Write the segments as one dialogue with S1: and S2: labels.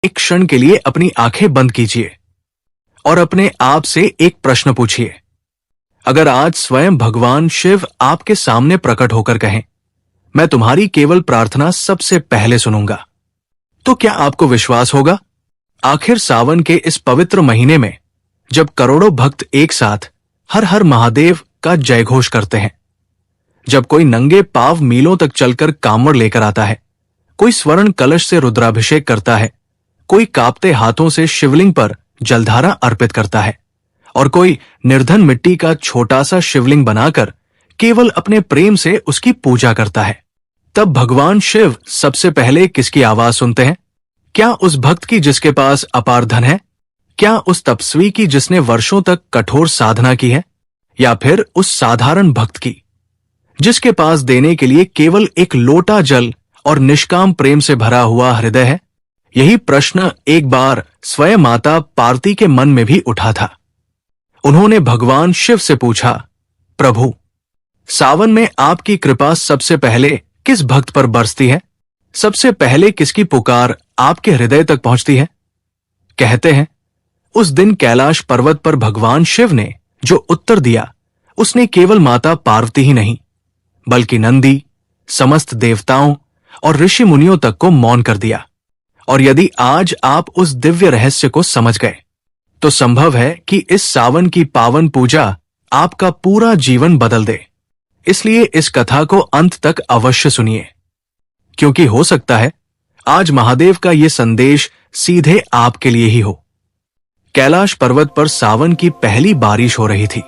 S1: एक क्षण के लिए अपनी आंखें बंद कीजिए और अपने आप से एक प्रश्न पूछिए। अगर आज स्वयं भगवान शिव आपके सामने प्रकट होकर कहें, मैं तुम्हारी केवल प्रार्थना सबसे पहले सुनूंगा, तो क्या आपको विश्वास होगा? आखिर सावन के इस पवित्र महीने में जब करोड़ों भक्त एक साथ हर हर महादेव का जयघोष करते हैं, जब कोई नंगे पांव मीलों तक चलकर कांवड़ लेकर आता है, कोई स्वर्ण कलश से रुद्राभिषेक करता है, कोई कांपते हाथों से शिवलिंग पर जलधारा अर्पित करता है और कोई निर्धन मिट्टी का छोटा सा शिवलिंग बनाकर केवल अपने प्रेम से उसकी पूजा करता है, तब भगवान शिव सबसे पहले किसकी आवाज सुनते हैं? क्या उस भक्त की जिसके पास अपार धन है? क्या उस तपस्वी की जिसने वर्षों तक कठोर साधना की है? या फिर उस साधारण भक्त की जिसके पास देने के लिए केवल एक लोटा जल और निष्काम प्रेम से भरा हुआ हृदय है? यही प्रश्न एक बार स्वयं माता पार्वती के मन में भी उठा था। उन्होंने भगवान शिव से पूछा, प्रभु, सावन में आपकी कृपा सबसे पहले किस भक्त पर बरसती है? सबसे पहले किसकी पुकार आपके हृदय तक पहुंचती है? कहते हैं उस दिन कैलाश पर्वत पर भगवान शिव ने जो उत्तर दिया, उसने केवल माता पार्वती ही नहीं बल्कि नंदी, समस्त देवताओं और ऋषि मुनियों तक को मौन कर दिया। और यदि आज आप उस दिव्य रहस्य को समझ गए, तो संभव है कि इस सावन की पावन पूजा आपका पूरा जीवन बदल दे। इसलिए इस कथा को अंत तक अवश्य सुनिए, क्योंकि हो सकता है आज महादेव का ये संदेश सीधे आपके लिए ही हो। कैलाश पर्वत पर सावन की पहली बारिश हो रही थी।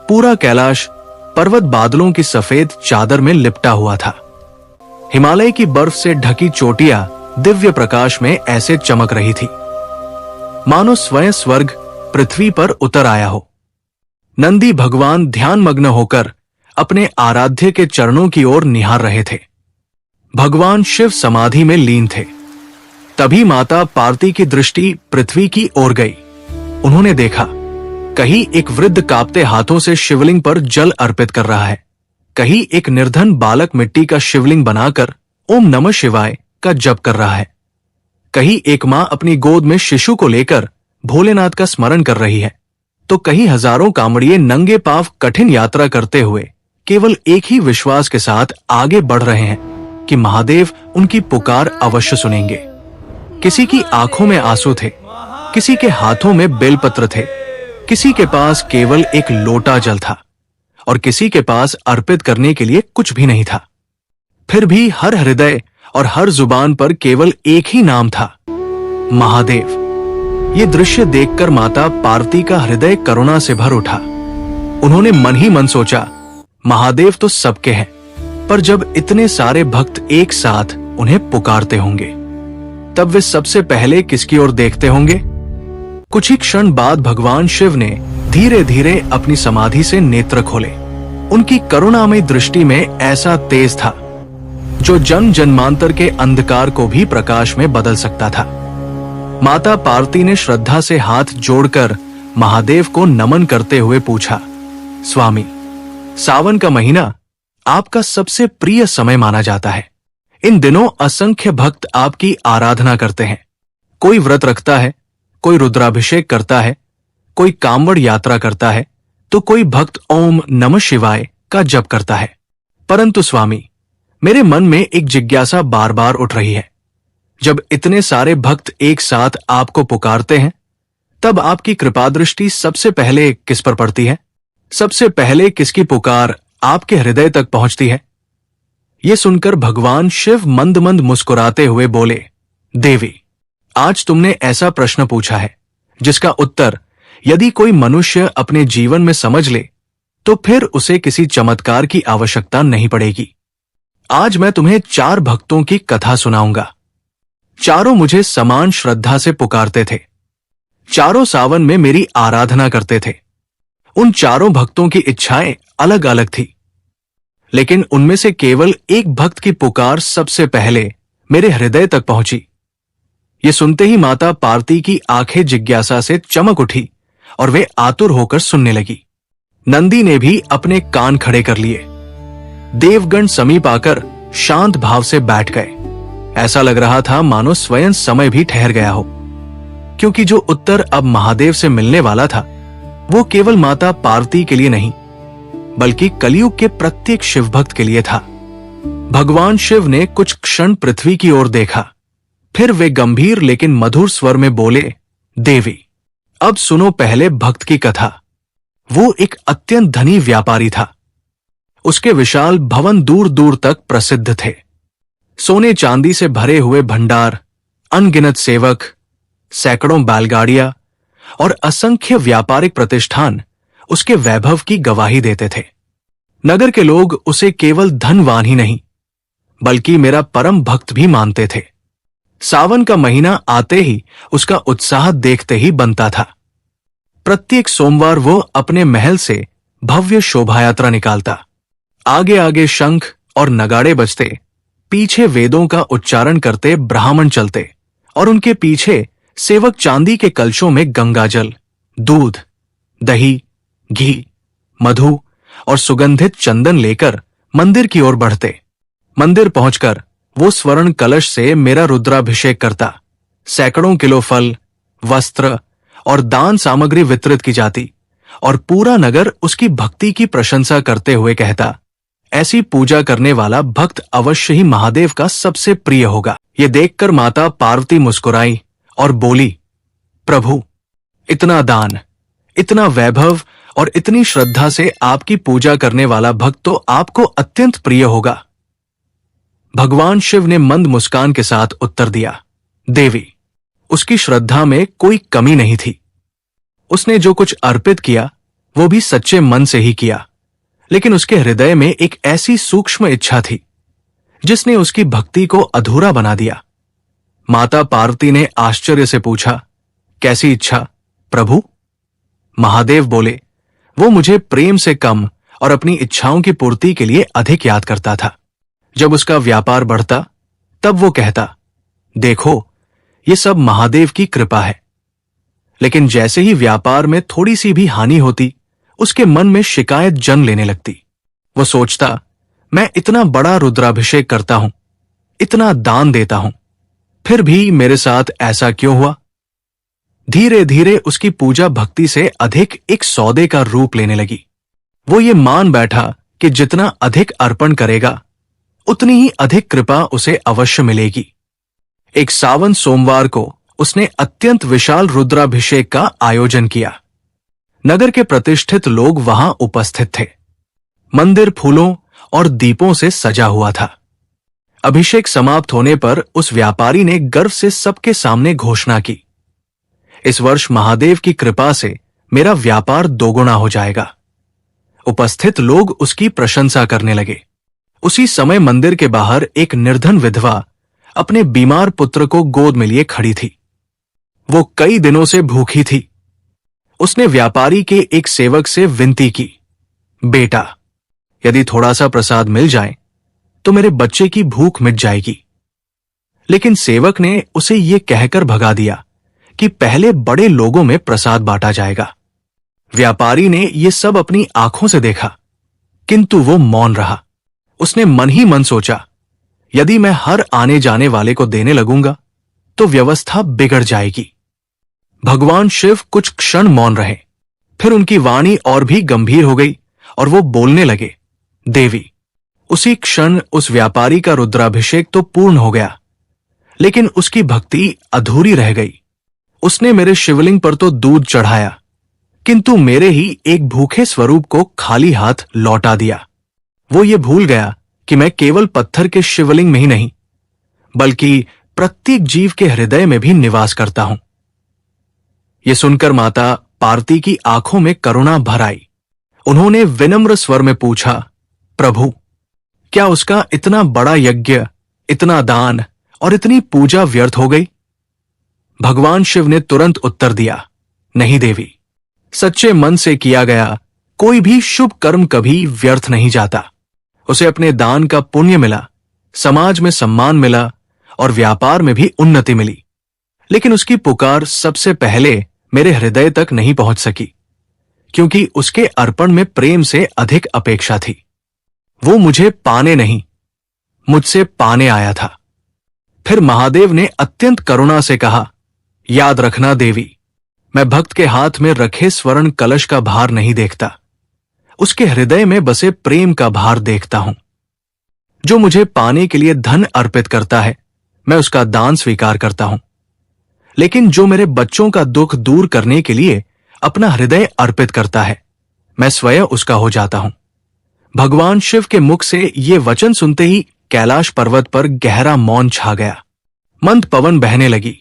S1: पूरा कैलाश पर्वत बादलों की सफेद चादर में लिपटा हुआ था। हिमालय की बर्फ से ढकी चोटियां दिव्य प्रकाश में ऐसे चमक रही थी मानो स्वयं स्वर्ग पृथ्वी पर उतर आया हो। नंदी भगवान ध्यानमग्न होकर अपने आराध्य के चरणों की ओर निहार रहे थे। भगवान शिव समाधि में लीन थे। तभी माता पार्वती की दृष्टि पृथ्वी की ओर गई। उन्होंने देखा, कहीं एक वृद्ध कांपते हाथों से शिवलिंग पर जल अर्पित कर रहा है, कहीं एक निर्धन बालक मिट्टी का शिवलिंग बनाकर ओम नमः शिवाय का जप कर रहा है, कहीं एक मां अपनी गोद में शिशु को लेकर भोलेनाथ का स्मरण कर रही है, तो कहीं हजारों कांवड़िए नंगे पांव कठिन यात्रा करते हुए केवल एक ही विश्वास के साथ आगे बढ़ रहे हैं कि महादेव उनकी पुकार अवश्य सुनेंगे। किसी की आंखों में आंसू थे, किसी के हाथों में बेलपत्र थे, किसी के पास केवल एक लोटा जल था और किसी के पास अर्पित करने के लिए कुछ भी नहीं था। फिर भी हर हृदय और हर जुबान पर केवल एक ही नाम था, महादेव। ये दृश्य देखकर माता पार्वती का हृदय करुणा से भर उठा। उन्होंने मन ही मन सोचा, महादेव तो सबके हैं, पर जब इतने सारे भक्त एक साथ उन्हें पुकारते होंगे, तब वे सबसे पहले किसकी ओर देखते होंगे? कुछ ही क्षण बाद भगवान शिव ने धीरे धीरे अपनी समाधि से नेत्र खोले। उनकी करुणामय दृष्टि में ऐसा तेज था जो जन्म जन्मांतर के अंधकार को भी प्रकाश में बदल सकता था। माता पार्वती ने श्रद्धा से हाथ जोड़कर महादेव को नमन करते हुए पूछा, स्वामी, सावन का महीना आपका सबसे प्रिय समय माना जाता है। इन दिनों असंख्य भक्त आपकी आराधना करते हैं। कोई व्रत रखता है, कोई रुद्राभिषेक करता है, कोई कांवड़ यात्रा करता है, तो कोई भक्त ओम नमः शिवाय का जप करता है। परंतु स्वामी, मेरे मन में एक जिज्ञासा बार बार उठ रही है। जब इतने सारे भक्त एक साथ आपको पुकारते हैं, तब आपकी कृपा दृष्टि सबसे पहले किस पर पड़ती है? सबसे पहले किसकी पुकार आपके हृदय तक पहुंचती है? ये सुनकर भगवान शिव मंद मंद मुस्कुराते हुए बोले, देवी, आज तुमने ऐसा प्रश्न पूछा है जिसका उत्तर यदि कोई मनुष्य अपने जीवन में समझ ले, तो फिर उसे किसी चमत्कार की आवश्यकता नहीं पड़ेगी। आज मैं तुम्हें 4 भक्तों की कथा सुनाऊंगा। चारों मुझे समान श्रद्धा से पुकारते थे। चारों सावन में मेरी आराधना करते थे। उन चारों भक्तों की इच्छाएं अलग अलग थी, लेकिन उनमें से केवल एक भक्त की पुकार सबसे पहले मेरे हृदय तक पहुंची। ये सुनते ही माता पार्वती की आंखें जिज्ञासा से चमक उठी और वे आतुर होकर सुनने लगी। नंदी ने भी अपने कान खड़े कर लिए। देवगण समीप आकर शांत भाव से बैठ गए। ऐसा लग रहा था मानो स्वयं समय भी ठहर गया हो, क्योंकि जो उत्तर अब महादेव से मिलने वाला था वो केवल माता पार्वती के लिए नहीं बल्कि कलयुग के प्रत्येक शिव भक्त के लिए था। भगवान शिव ने कुछ क्षण पृथ्वी की ओर देखा, फिर वे गंभीर लेकिन मधुर स्वर में बोले, देवी, अब सुनो पहले भक्त की कथा। वो एक अत्यंत धनी व्यापारी था। उसके विशाल भवन दूर दूर तक प्रसिद्ध थे। सोने चांदी से भरे हुए भंडार, अनगिनत सेवक, सैकड़ों बैलगाड़ियां और असंख्य व्यापारिक प्रतिष्ठान उसके वैभव की गवाही देते थे। नगर के लोग उसे केवल धनवान ही नहीं बल्कि मेरा परम भक्त भी मानते थे। सावन का महीना आते ही उसका उत्साह देखते ही बनता था। प्रत्येक सोमवार वो अपने महल से भव्य शोभायात्रा निकालता। आगे आगे शंख और नगाड़े बजते, पीछे वेदों का उच्चारण करते ब्राह्मण चलते और उनके पीछे सेवक चांदी के कलशों में गंगाजल, दूध, दही, घी, मधु और सुगंधित चंदन लेकर मंदिर की ओर बढ़ते। मंदिर पहुंचकर वो स्वर्ण कलश से मेरा रुद्राभिषेक करता। सैकड़ों किलो फल, वस्त्र और दान सामग्री वितरित की जाती और पूरा नगर उसकी भक्ति की प्रशंसा करते हुए कहता, ऐसी पूजा करने वाला भक्त अवश्य ही महादेव का सबसे प्रिय होगा। ये देखकर माता पार्वती मुस्कुराई और बोली, प्रभु, इतना दान, इतना वैभव और इतनी श्रद्धा से आपकी पूजा करने वाला भक्त तो आपको अत्यंत प्रिय होगा। भगवान शिव ने मंद मुस्कान के साथ उत्तर दिया, देवी, उसकी श्रद्धा में कोई कमी नहीं थी। उसने जो कुछ अर्पित किया वो भी सच्चे मन से ही किया, लेकिन उसके हृदय में एक ऐसी सूक्ष्म इच्छा थी जिसने उसकी भक्ति को अधूरा बना दिया। माता पार्वती ने आश्चर्य से पूछा, कैसी इच्छा प्रभु? महादेव बोले, वो मुझे प्रेम से कम और अपनी इच्छाओं की पूर्ति के लिए अधिक याद करता था। जब उसका व्यापार बढ़ता तब वो कहता, देखो, ये सब महादेव की कृपा है। लेकिन जैसे ही व्यापार में थोड़ी सी भी हानि होती उसके मन में शिकायत जन्म लेने लगती। वो सोचता, मैं इतना बड़ा रुद्राभिषेक करता हूं, इतना दान देता हूं, फिर भी मेरे साथ ऐसा क्यों हुआ? धीरे धीरे उसकी पूजा भक्ति से अधिक एक सौदे का रूप लेने लगी। वो ये मान बैठा कि जितना अधिक अर्पण करेगा उतनी ही अधिक कृपा उसे अवश्य मिलेगी। एक सावन सोमवार को उसने अत्यंत विशाल रुद्राभिषेक का आयोजन किया। नगर के प्रतिष्ठित लोग वहां उपस्थित थे। मंदिर फूलों और दीपों से सजा हुआ था। अभिषेक समाप्त होने पर उस व्यापारी ने गर्व से सबके सामने घोषणा की, इस वर्ष महादेव की कृपा से मेरा व्यापार दोगुना हो जाएगा। उपस्थित लोग उसकी प्रशंसा करने लगे। उसी समय मंदिर के बाहर एक निर्धन विधवा अपने बीमार पुत्र को गोद में लिए खड़ी थी। वो कई दिनों से भूखी थी। उसने व्यापारी के एक सेवक से विनती की, बेटा, यदि थोड़ा सा प्रसाद मिल जाए तो मेरे बच्चे की भूख मिट जाएगी। लेकिन सेवक ने उसे ये कहकर भगा दिया कि पहले बड़े लोगों में प्रसाद बांटा जाएगा। व्यापारी ने ये सब अपनी आंखों से देखा, किंतु वो मौन रहा। उसने मन ही मन सोचा, यदि मैं हर आने जाने वाले को देने लगूंगा तो व्यवस्था बिगड़ जाएगी। भगवान शिव कुछ क्षण मौन रहे, फिर उनकी वाणी और भी गंभीर हो गई और वो बोलने लगे, देवी, उसी क्षण उस व्यापारी का रुद्राभिषेक तो पूर्ण हो गया, लेकिन उसकी भक्ति अधूरी रह गई। उसने मेरे शिवलिंग पर तो दूध चढ़ाया, किंतु मेरे ही एक भूखे स्वरूप को खाली हाथ लौटा दिया। वो ये भूल गया कि मैं केवल पत्थर के शिवलिंग में ही नहीं बल्कि प्रत्येक जीव के हृदय में भी निवास करता हूं। ये सुनकर माता पार्वती की आंखों में करुणा भर आई। उन्होंने विनम्र स्वर में पूछा, प्रभु, क्या उसका इतना बड़ा यज्ञ, इतना दान और इतनी पूजा व्यर्थ हो गई? भगवान शिव ने तुरंत उत्तर दिया, नहीं देवी, सच्चे मन से किया गया कोई भी शुभ कर्म कभी व्यर्थ नहीं जाता। उसे अपने दान का पुण्य मिला, समाज में सम्मान मिला और व्यापार में भी उन्नति मिली। लेकिन उसकी पुकार सबसे पहले मेरे हृदय तक नहीं पहुंच सकी, क्योंकि उसके अर्पण में प्रेम से अधिक अपेक्षा थी। वो मुझे पाने नहीं, मुझसे पाने आया था। फिर महादेव ने अत्यंत करुणा से कहा, याद रखना देवी, मैं भक्त के हाथ में रखे स्वर्ण कलश का भार नहीं देखता, उसके हृदय में बसे प्रेम का भार देखता हूं। जो मुझे पाने के लिए धन अर्पित करता है, मैं उसका दान स्वीकार करता हूं, लेकिन जो मेरे बच्चों का दुख दूर करने के लिए अपना हृदय अर्पित करता है, मैं स्वयं उसका हो जाता हूं। भगवान शिव के मुख से ये वचन सुनते ही कैलाश पर्वत पर गहरा मौन छा गया। मंद पवन बहने लगी।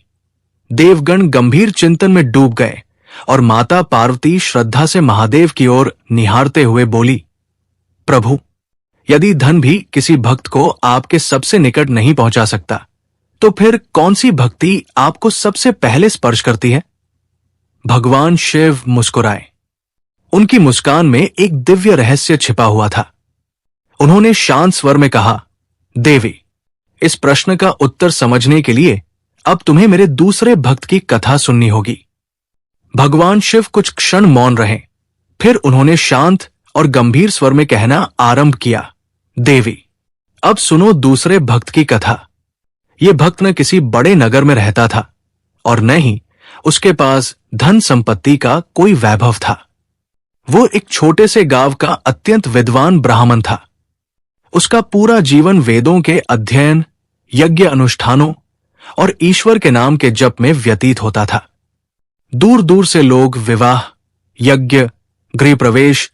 S1: देवगण गंभीर चिंतन में डूब गए और माता पार्वती श्रद्धा से महादेव की ओर निहारते हुए बोली, प्रभु, यदि धन भी किसी भक्त को आपके सबसे निकट नहीं पहुंचा सकता, तो फिर कौन सी भक्ति आपको सबसे पहले स्पर्श करती है? भगवान शिव मुस्कुराए। उनकी मुस्कान में एक दिव्य रहस्य छिपा हुआ था। उन्होंने शांत स्वर में कहा, देवी, इस प्रश्न का उत्तर समझने के लिए अब तुम्हें मेरे दूसरे भक्त की कथा सुननी होगी। भगवान शिव कुछ क्षण मौन रहे, फिर उन्होंने शांत और गंभीर स्वर में कहना आरंभ किया, देवी, अब सुनो दूसरे भक्त की कथा। ये भक्त न किसी बड़े नगर में रहता था और न ही उसके पास धन संपत्ति का कोई वैभव था। वो एक छोटे से गांव का अत्यंत विद्वान ब्राह्मण था। उसका पूरा जीवन वेदों के अध्ययन, यज्ञ अनुष्ठानों और ईश्वर के नाम के जप में व्यतीत होता था। दूर दूर से लोग विवाह, यज्ञ, गृह प्रवेश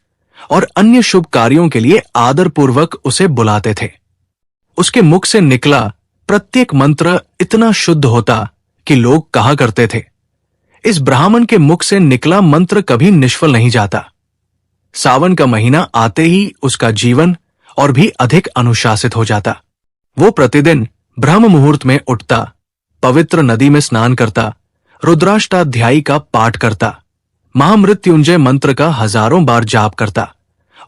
S1: और अन्य शुभ कार्यों के लिए आदरपूर्वक उसे बुलाते थे। उसके मुख से निकला प्रत्येक मंत्र इतना शुद्ध होता कि लोग कहा करते थे, इस ब्राह्मण के मुख से निकला मंत्र कभी निष्फल नहीं जाता। सावन का महीना आते ही उसका जीवन और भी अधिक अनुशासित हो जाता। वो प्रतिदिन ब्रह्म मुहूर्त में उठता, पवित्र नदी में स्नान करता, रुद्राष्टाध्यायी का पाठ करता, महामृत्युंजय मंत्र का हजारों बार जाप करता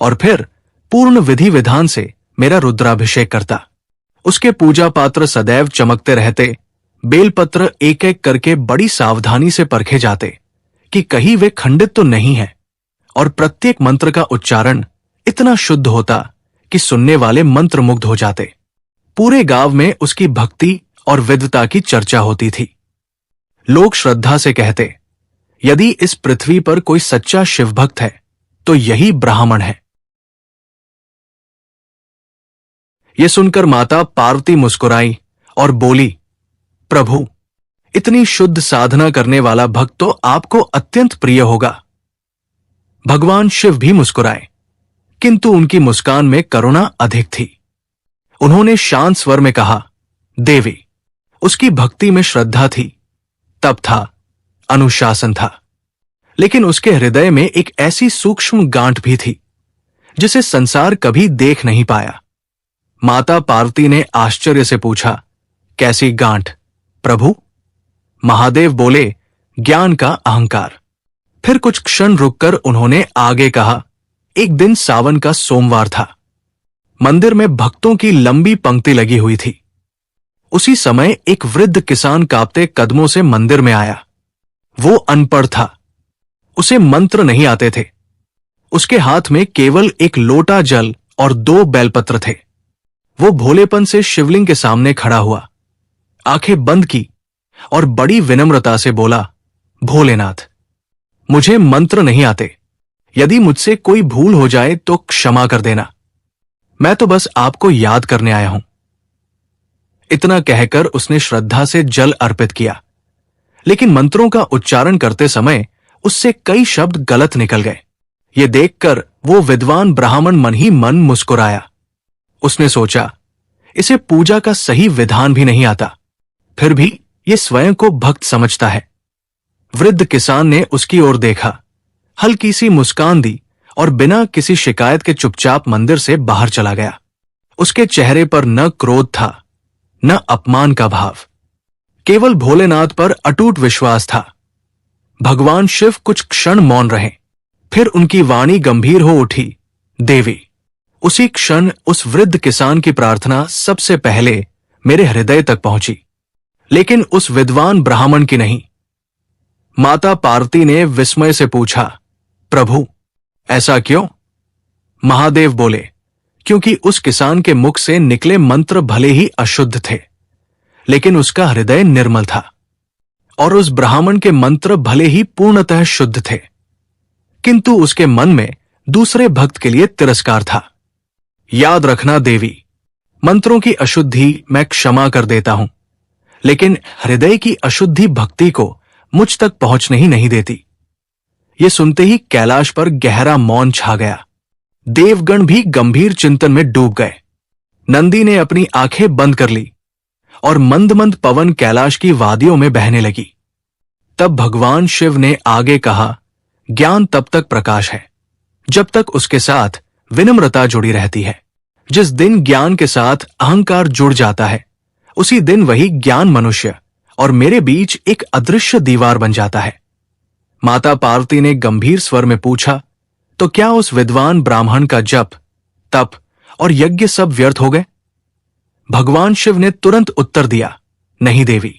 S1: और फिर पूर्ण विधि विधान से मेरा रुद्राभिषेक करता। उसके पूजा पात्र सदैव चमकते रहते। बेलपत्र एक एक करके बड़ी सावधानी से परखे जाते कि कहीं वे खंडित तो नहीं है, और प्रत्येक मंत्र का उच्चारण इतना शुद्ध होता कि सुनने वाले मंत्रमुग्ध हो जाते। पूरे गांव में उसकी भक्ति और विद्वता की चर्चा होती थी। लोग श्रद्धा से कहते, यदि इस पृथ्वी पर कोई सच्चा शिव भक्त है तो यही ब्राह्मण है। यह सुनकर माता पार्वती मुस्कुराई और बोली, प्रभु, इतनी शुद्ध साधना करने वाला भक्त तो आपको अत्यंत प्रिय होगा। भगवान शिव भी मुस्कुराए, किंतु उनकी मुस्कान में करुणा अधिक थी। उन्होंने शांत स्वर में कहा, देवी, उसकी भक्ति में श्रद्धा थी, तप था, अनुशासन था, लेकिन उसके हृदय में एक ऐसी सूक्ष्म गांठ भी थी जिसे संसार कभी देख नहीं पाया। माता पार्वती ने आश्चर्य से पूछा, कैसी गांठ प्रभु? महादेव बोले, ज्ञान का अहंकार। फिर कुछ क्षण रुककर उन्होंने आगे कहा, एक दिन सावन का सोमवार था। मंदिर में भक्तों की लंबी पंक्ति लगी हुई थी। उसी समय एक वृद्ध किसान कांपते कदमों से मंदिर में आया। वो अनपढ़ था, उसे मंत्र नहीं आते थे। उसके हाथ में केवल एक लोटा जल और 2 बेलपत्र थे। वो भोलेपन से शिवलिंग के सामने खड़ा हुआ, आंखें बंद की और बड़ी विनम्रता से बोला, भोलेनाथ, मुझे मंत्र नहीं आते। यदि मुझसे कोई भूल हो जाए तो क्षमा कर देना। मैं तो बस आपको याद करने आया हूं। इतना कहकर उसने श्रद्धा से जल अर्पित किया, लेकिन मंत्रों का उच्चारण करते समय उससे कई शब्द गलत निकल गए। ये देखकर वो विद्वान ब्राह्मण मन ही मन मुस्कुराया। उसने सोचा, इसे पूजा का सही विधान भी नहीं आता, फिर भी ये स्वयं को भक्त समझता है। वृद्ध किसान ने उसकी ओर देखा, हल्की सी मुस्कान दी और बिना किसी शिकायत के चुपचाप मंदिर से बाहर चला गया। उसके चेहरे पर न क्रोध था, न अपमान का भाव, केवल भोलेनाथ पर अटूट विश्वास था। भगवान शिव कुछ क्षण मौन रहे, फिर उनकी वाणी गंभीर हो उठी, देवी। उसी क्षण उस वृद्ध किसान की प्रार्थना सबसे पहले मेरे हृदय तक पहुंची, लेकिन उस विद्वान ब्राह्मण की नहीं। माता पार्वती ने विस्मय से पूछा, प्रभु, ऐसा क्यों? महादेव बोले, क्योंकि उस किसान के मुख से निकले मंत्र भले ही अशुद्ध थे, लेकिन उसका हृदय निर्मल था और उस ब्राह्मण के मंत्र भले ही पूर्णतः शुद्ध थे, किंतु उसके मन में दूसरे भक्त के लिए तिरस्कार था। याद रखना देवी, मंत्रों की अशुद्धि मैं क्षमा कर देता हूं, लेकिन हृदय की अशुद्धि भक्ति को मुझ तक पहुंचने ही नहीं देती। ये सुनते ही कैलाश पर गहरा मौन छा गया। देवगण भी गंभीर चिंतन में डूब गए। नंदी ने अपनी आंखें बंद कर ली और मंद मंद पवन कैलाश की वादियों में बहने लगी। तब भगवान शिव ने आगे कहा, ज्ञान तब तक प्रकाश है जब तक उसके साथ विनम्रता जुड़ी रहती है। जिस दिन ज्ञान के साथ अहंकार जुड़ जाता है, उसी दिन वही ज्ञान मनुष्य और मेरे बीच एक अदृश्य दीवार बन जाता है। माता पार्वती ने गंभीर स्वर में पूछा, तो क्या उस विद्वान ब्राह्मण का जप, तप और यज्ञ सब व्यर्थ हो गए? भगवान शिव ने तुरंत उत्तर दिया, नहीं देवी,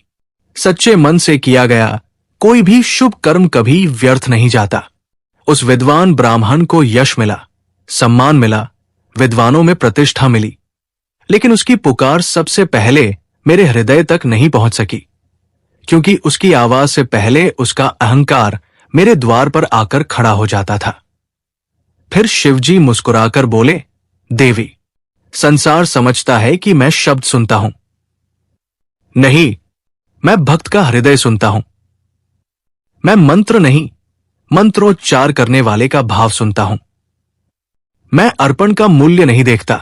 S1: सच्चे मन से किया गया कोई भी शुभ कर्म कभी व्यर्थ नहीं जाता। उस विद्वान ब्राह्मण को यश मिला, सम्मान मिला, विद्वानों में प्रतिष्ठा मिली, लेकिन उसकी पुकार सबसे पहले मेरे हृदय तक नहीं पहुंच सकी, क्योंकि उसकी आवाज से पहले उसका अहंकार मेरे द्वार पर आकर खड़ा हो जाता था। फिर शिवजी मुस्कुराकर बोले, देवी, संसार समझता है कि मैं शब्द सुनता हूं। नहीं, मैं भक्त का हृदय सुनता हूं। मैं मंत्र नहीं, मंत्रोच्चार करने वाले का भाव सुनता हूं। मैं अर्पण का मूल्य नहीं देखता,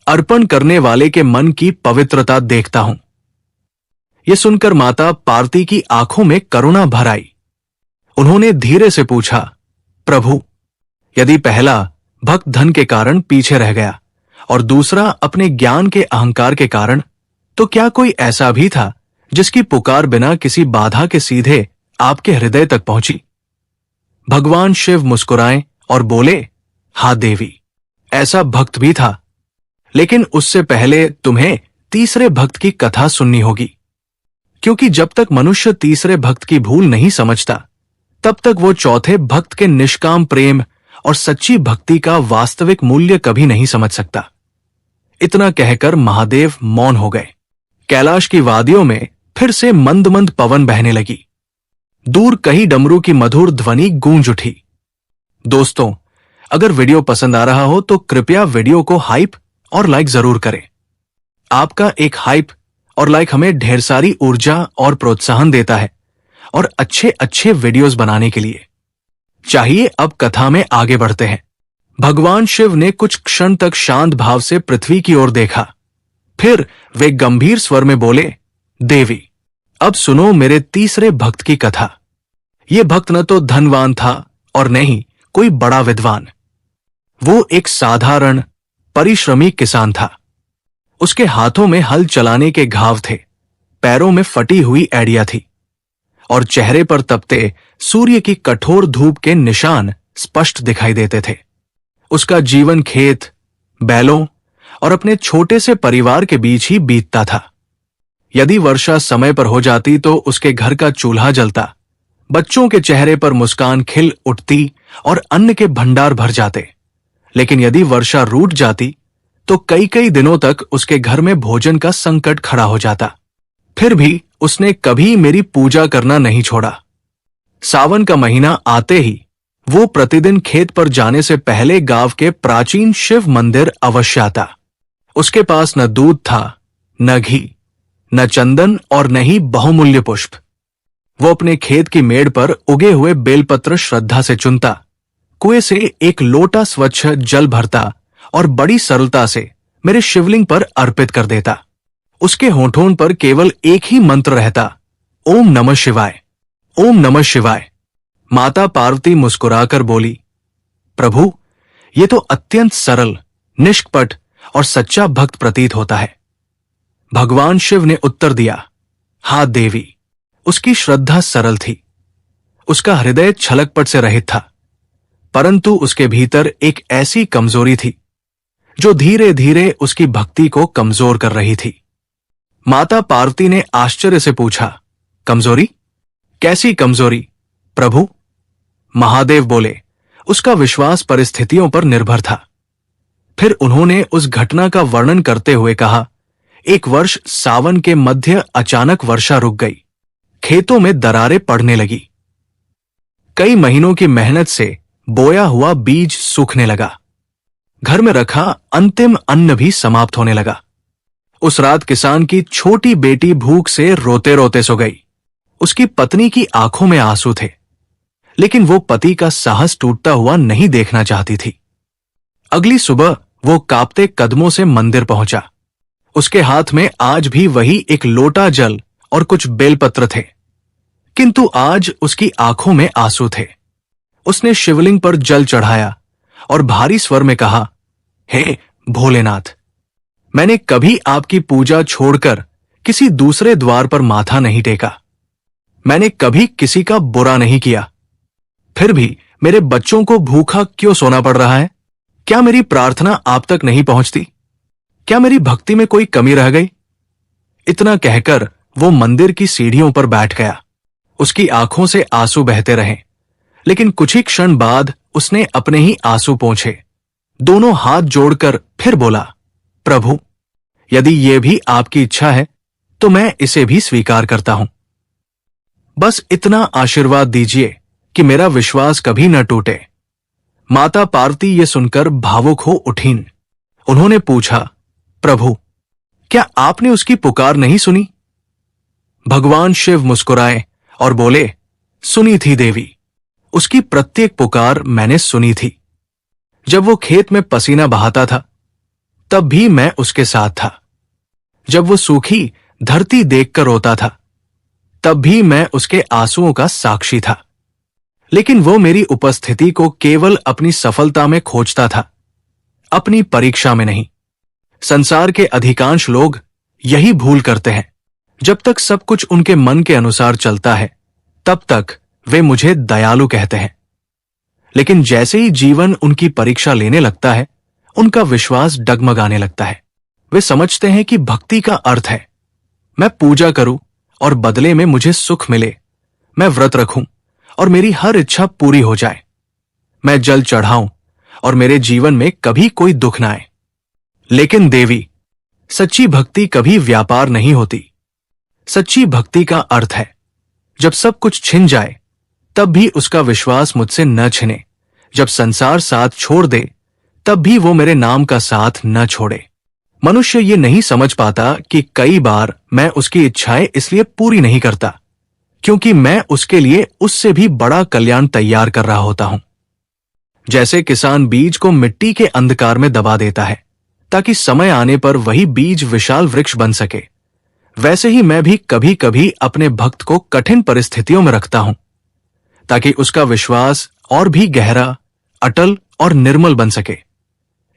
S1: अर्पण करने वाले के मन की पवित्रता देखता हूं। यह सुनकर माता पार्वती की आंखों में करुणा भर आई। उन्होंने धीरे से पूछा, प्रभु, यदि पहला भक्त धन के कारण पीछे रह गया और दूसरा अपने ज्ञान के अहंकार के कारण, तो क्या कोई ऐसा भी था जिसकी पुकार बिना किसी बाधा के सीधे आपके हृदय तक पहुंची? भगवान शिव मुस्कुराए और बोले, हां देवी, ऐसा भक्त भी था, लेकिन उससे पहले तुम्हें तीसरे भक्त की कथा सुननी होगी, क्योंकि जब तक मनुष्य तीसरे भक्त की भूल नहीं समझता, तब तक वो चौथे भक्त के निष्काम प्रेम और सच्ची भक्ति का वास्तविक मूल्य कभी नहीं समझ सकता। इतना कहकर महादेव मौन हो गए। कैलाश की वादियों में फिर से मंद मंद पवन बहने लगी। दूर कहीं डमरू की मधुर ध्वनि गूंज उठी। दोस्तों, अगर वीडियो पसंद आ रहा हो तो कृपया वीडियो को हाइप और लाइक जरूर करें। आपका एक हाइप और लाइक हमें ढेर सारी ऊर्जा और प्रोत्साहन देता है और अच्छे अच्छे वीडियोस बनाने के लिए। चाहिए अब कथा में आगे बढ़ते हैं। भगवान शिव ने कुछ क्षण तक शांत भाव से पृथ्वी की ओर देखा। फिर वे गंभीर स्वर में बोले, देवी, अब सुनो मेरे तीसरे भक्त की कथा। ये भक्त न तो धनवान था और न ही कोई बड़ा विद्वान। वो एक साधारण परिश्रमी किसान था। उसके हाथों में हल चलाने के घाव थे, पैरों में फटी हुई एड़ियां थी और चेहरे पर तपते सूर्य की कठोर धूप के निशान स्पष्ट दिखाई देते थे। उसका जीवन खेत, बैलों और अपने छोटे से परिवार के बीच ही बीतता था। यदि वर्षा समय पर हो जाती तो उसके घर का चूल्हा जलता, बच्चों के चेहरे पर मुस्कान खिल उठती और अन्न के भंडार भर जाते। लेकिन यदि वर्षा रूठ जाती तो कई कई दिनों तक उसके घर में भोजन का संकट खड़ा हो जाता। फिर भी उसने कभी मेरी पूजा करना नहीं छोड़ा। सावन का महीना आते ही वो प्रतिदिन खेत पर जाने से पहले गांव के प्राचीन शिव मंदिर अवश्य आता। उसके पास न दूध था, न घी, न चंदन और न ही बहुमूल्य पुष्प। वो अपने खेत की मेड़ पर उगे हुए बेलपत्र श्रद्धा से चुनता, कुएं से एक लोटा स्वच्छ जल भरता और बड़ी सरलता से मेरे शिवलिंग पर अर्पित कर देता। उसके होठों पर केवल एक ही मंत्र रहता, ओम नमः शिवाय, ओम नमः शिवाय। माता पार्वती मुस्कुराकर बोली, प्रभु, ये तो अत्यंत सरल, निष्कपट और सच्चा भक्त प्रतीत होता है। भगवान शिव ने उत्तर दिया, हां देवी, उसकी श्रद्धा सरल थी, उसका हृदय छलकपट से रहित था, परंतु उसके भीतर एक ऐसी कमजोरी थी जो धीरे धीरे उसकी भक्ति को कमजोर कर रही थी। माता पार्वती ने आश्चर्य से पूछा, कमजोरी? कैसी कमजोरी प्रभु? महादेव बोले, उसका विश्वास परिस्थितियों पर निर्भर था। फिर उन्होंने उस घटना का वर्णन करते हुए कहा, एक वर्ष सावन के मध्य अचानक वर्षा रुक गई। खेतों में दरारें पड़ने लगी। कई महीनों की मेहनत से बोया हुआ बीज सूखने लगा। घर में रखा अंतिम अन्न भी समाप्त होने लगा। उस रात किसान की छोटी बेटी भूख से रोते रोते सो गई। उसकी पत्नी की आंखों में आंसू थे, लेकिन वो पति का साहस टूटता हुआ नहीं देखना चाहती थी। अगली सुबह वो कांपते कदमों से मंदिर पहुंचा। उसके हाथ में आज भी वही एक लोटा जल और कुछ बेलपत्र थे, किंतु आज उसकी आंखों में आंसू थे। उसने शिवलिंग पर जल चढ़ाया और भारी स्वर में कहा, हे भोलेनाथ, मैंने कभी आपकी पूजा छोड़कर किसी दूसरे द्वार पर माथा नहीं टेका। मैंने कभी किसी का बुरा नहीं किया। फिर भी मेरे बच्चों को भूखा क्यों सोना पड़ रहा है? क्या मेरी प्रार्थना आप तक नहीं पहुंचती? क्या मेरी भक्ति में कोई कमी रह गई? इतना कहकर वो मंदिर की सीढ़ियों पर बैठ गया। उसकी आंखों से आंसू बहते रहे, लेकिन कुछ ही क्षण बाद उसने अपने ही आंसू पोंछे। दोनों हाथ जोड़कर फिर बोला, प्रभु, यदि ये भी आपकी इच्छा है तो मैं इसे भी स्वीकार करता हूं। बस इतना आशीर्वाद दीजिए कि मेरा विश्वास कभी न टूटे। माता पार्वती ये सुनकर भावुक हो उठीं। उन्होंने पूछा, प्रभु, क्या आपने उसकी पुकार नहीं सुनी? भगवान शिव मुस्कुराए और बोले, सुनी थी देवी। उसकी प्रत्येक पुकार मैंने सुनी थी। जब वो खेत में पसीना बहाता था तब भी मैं उसके साथ था। जब वो सूखी धरती देखकर रोता था तब भी मैं उसके आंसुओं का साक्षी था। लेकिन वो मेरी उपस्थिति को केवल अपनी सफलता में खोजता था, अपनी परीक्षा में नहीं। संसार के अधिकांश लोग यही भूल करते हैं। जब तक सब कुछ उनके मन के अनुसार चलता है तब तक वे मुझे दयालु कहते हैं, लेकिन जैसे ही जीवन उनकी परीक्षा लेने लगता है उनका विश्वास डगमगाने लगता है। वे समझते हैं कि भक्ति का अर्थ है मैं पूजा करूं और बदले में मुझे सुख मिले, मैं व्रत रखूं और मेरी हर इच्छा पूरी हो जाए, मैं जल चढ़ाऊं और मेरे जीवन में कभी कोई दुख ना आए। लेकिन देवी, सच्ची भक्ति कभी व्यापार नहीं होती। सच्ची भक्ति का अर्थ है जब सब कुछ छिन जाए तब भी उसका विश्वास मुझसे न छिने। जब संसार साथ छोड़ दे तब भी वो मेरे नाम का साथ न छोड़े। मनुष्य ये नहीं समझ पाता कि कई बार मैं उसकी इच्छाएं इसलिए पूरी नहीं करता क्योंकि मैं उसके लिए उससे भी बड़ा कल्याण तैयार कर रहा होता हूं। जैसे किसान बीज को मिट्टी के अंधकार में दबा देता है ताकि समय आने पर वही बीज विशाल वृक्ष बन सके, वैसे ही मैं भी कभी कभी अपने भक्त को कठिन परिस्थितियों में रखता हूं ताकि उसका विश्वास और भी गहरा, अटल और निर्मल बन सके।